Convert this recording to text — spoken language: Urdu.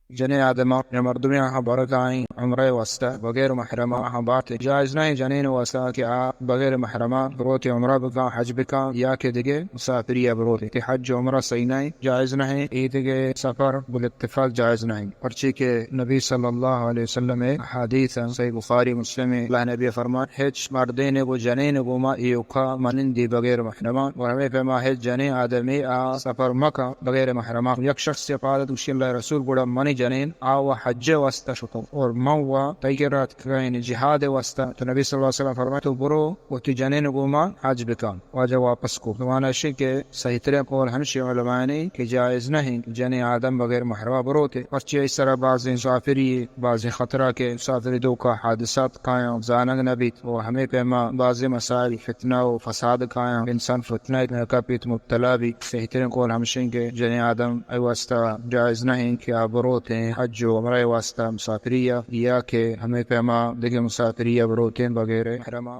جنین آدم مردمی برت آئیں عمرے واسطہ بغیر محرمہ بات جائز نہیں جنین واسطہ کہ آپ بغیر محرمہ بروت عمرہ بکا حج بکا یا کہ دیگه مسافری بروت کہ حج عمرہ صحیح نہیں جائز نہیں دیگه سفر بالاتفاق جائز نہیں پرچی کہ نبی صلی اللہ علیہ وسلم حدیث صحیح بخاری مسلم اللہ نبی فرمان حج مردین و جنین و ما ایوکا منندی بغیر محرمہ اور ہمیں پیما حج جنین آدمی سفر مکہ بغیر محرمہ یک شخص سے قالت وشی اللہ رسول بڑا منی جنین آو حج واسطہ شطو اور موا تیگرات کہیں جہاد واسطہ تو نبی صلی اللہ علیہ وسلم فرمائے تو برو و تی جنین گوما حج بکان واجہ واپس کو وانا شی کہ صحیح طرح قول ہنشی علماء نے کہ جائز نہیں جنین آدم بغیر محرمہ برو تے پرچہ اس طرح بعض مسافری بعض خطرہ کے مسافری دو کا حادثات قائم زانگ نبی اور ہمیں پیما بعض مسائل فتنہ و فساد قائم انسان فتنہ کا پیت مبتلا بھی صحیح طرح قول ہنشی کہ جنین آدم ای واسطہ جائز نہیں کہ آپ بروتے ہیں حج و عمرہ واسطہ مسافریہ یا کہ ہمیں پیما دیکھے مسافریہ بروتے ہیں بغیر محرمہ